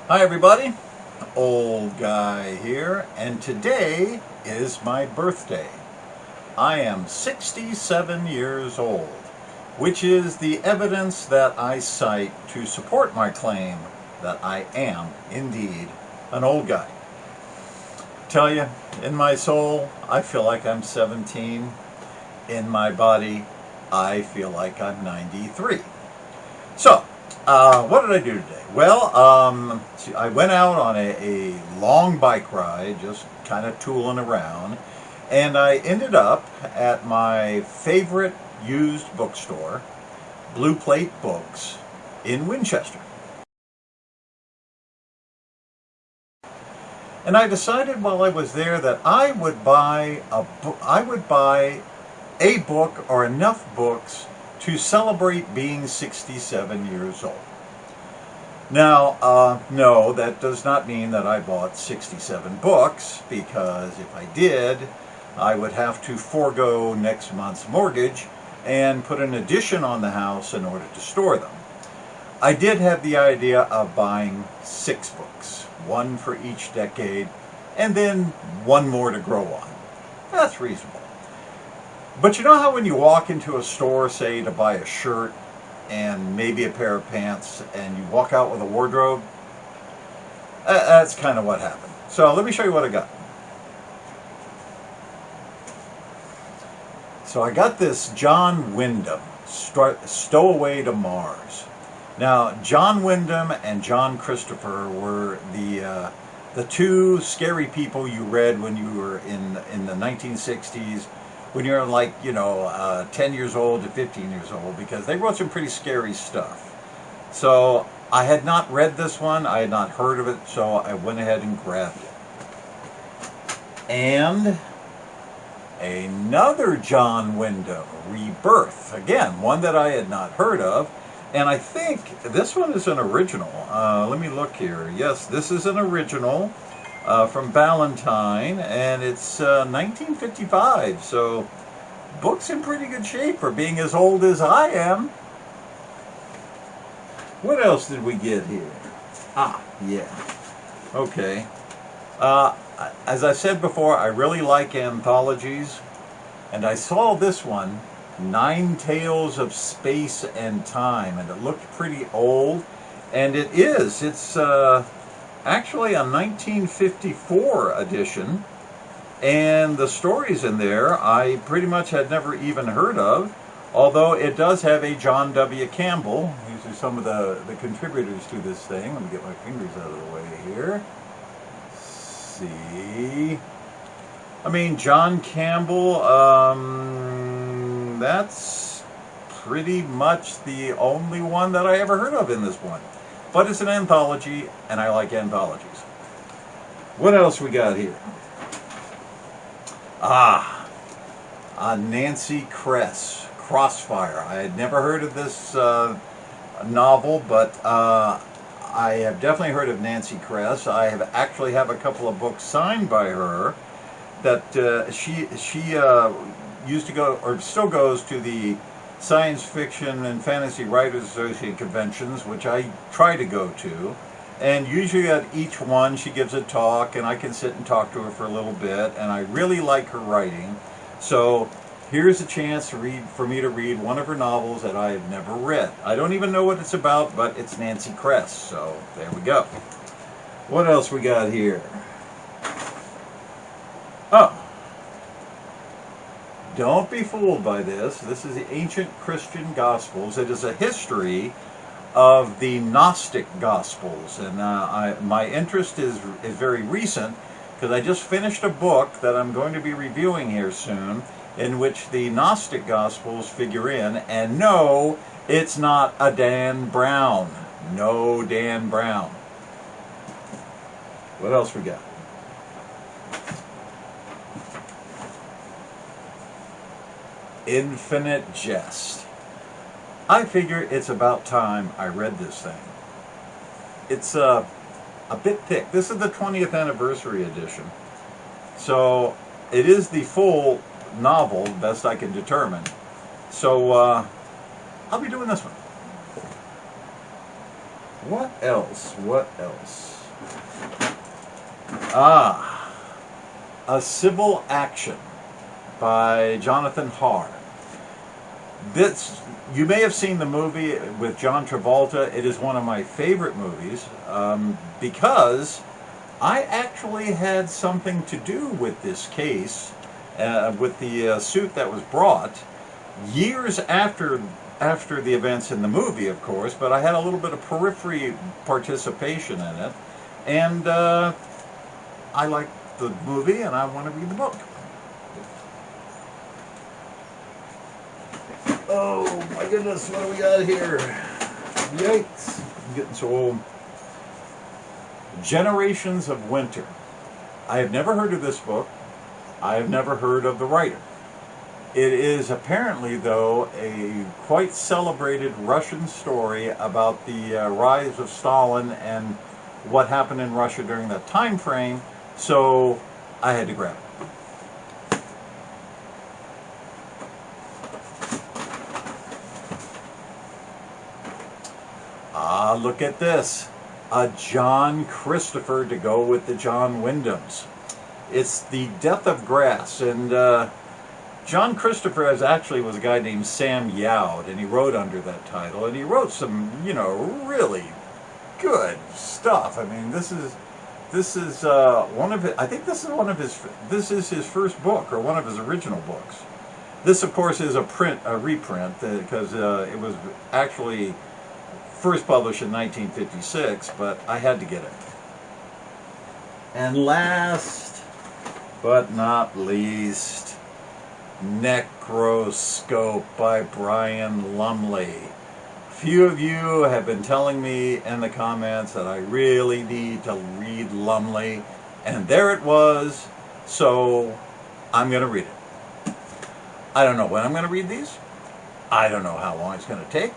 Hi everybody, old guy here, and today is my birthday. I am 67 years old, which is the evidence that I cite to support my claim that I am indeed an old guy. Tell you, in my soul, I feel like I'm 17. In my body, I feel like I'm 93. So, what did I do today? Well, I went out on a long bike ride, just kind of tooling around, and I ended up at my favorite used bookstore, Blue Plate Books, in Winchester. And I decided while I was there that I would buy a book or enough books to celebrate being 67 years old. Now, no, that does not mean that I bought 67 books, because if I did, I would have to forego next month's mortgage and put an addition on the house in order to store them. I did have the idea of buying 6 books, one for each decade, and then one more to grow on. That's reasonable. But you know how when you walk into a store, say, to buy a shirt and maybe a pair of pants, and you walk out with a wardrobe? That's kind of what happened. So let me show you what I got. So I got this John Wyndham, Stowaway to Mars. Now, John Wyndham and John Christopher were the two scary people you read when you were in the 1960s, when you're like, 10 years old to 15 years old, because they wrote some pretty scary stuff. So I had not read this one, I had not heard of it, so I went ahead and grabbed it. And another John Wyndham, Rebirth, again, one that I had not heard of. And I think this one is an original. Let me look here. Yes, this is an original from Ballantine, and it's 1955. So, book's in pretty good shape for being as old as I am. What else did we get here? Yeah. Okay. As I said before, I really like anthologies, and I saw this one, 9 Tales of Space and Time, and it looked pretty old, and it is. It's actually a 1954 edition, and the stories in there I pretty much had never even heard of, although it does have a John W. Campbell. These are some of the contributors to this thing. Let me get my fingers out of the way here. See, I mean, John Campbell, that's pretty much the only one that I ever heard of in this one. But it's an anthology, and I like anthologies. What else we got here? Nancy Kress, Crossfire. I had never heard of this novel, but I have definitely heard of Nancy Kress. I actually have a couple of books signed by her that she used to go, or still goes, to the Science Fiction and Fantasy Writers Association conventions, which I try to go to. And usually at each one she gives a talk, and I can sit and talk to her for a little bit, and I really like her writing. So here's a chance for me to read one of her novels that I have never read. I don't even know what it's about, but it's Nancy Kress, so there we go. What else we got here? Don't be fooled by this. This is the Ancient Christian Gospels. It is a history of the Gnostic Gospels, and my interest is very recent, because I just finished a book that I'm going to be reviewing here soon, in which the Gnostic Gospels figure in. And no, it's not a Dan Brown. No Dan Brown. What else we got? Infinite Jest. I figure it's about time I read this thing. It's a bit thick. This is the 20th anniversary edition. So it is the full novel, best I can determine. So I'll be doing this one. What else? What else? Ah, A Civil Action by Jonathan Harr. This, you may have seen the movie with John Travolta. It is one of my favorite movies because I actually had something to do with this case, with the suit that was brought years after the events in the movie, of course, but I had a little bit of periphery participation in it, and I like the movie and I want to read the book. Oh my goodness, what do we got here? Yikes, I'm getting so old. Generations of Winter. I have never heard of this book. I have never heard of the writer. It is apparently, though, a quite celebrated Russian story about the rise of Stalin and what happened in Russia during that time frame, so I had to grab it. Ah, look at this. A John Christopher to go with the John Wyndhams. It's The Death of Grass, and John Christopher was a guy named Sam Youde, and he wrote under that title, and he wrote some, really good stuff. I mean, this is one of his, I think this is his first book, or one of his original books. This, of course, is a reprint, because it was actually first published in 1956, but I had to get it. And last but not least, Necro by Brian Lumley. Few of you have been telling me in the comments that I really need to read Lumley, and there it was, so I'm going to read it. I don't know when I'm going to read these. I don't know how long it's going to take,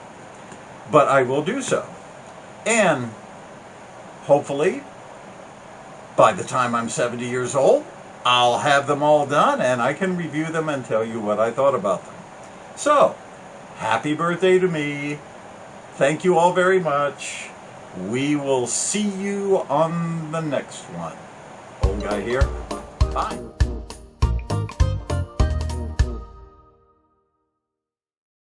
but I will do so. And hopefully, by the time I'm 70 years old, I'll have them all done and I can review them and tell you what I thought about them. So, happy birthday to me. Thank you all very much. We will see you on the next one. Old guy here. Bye.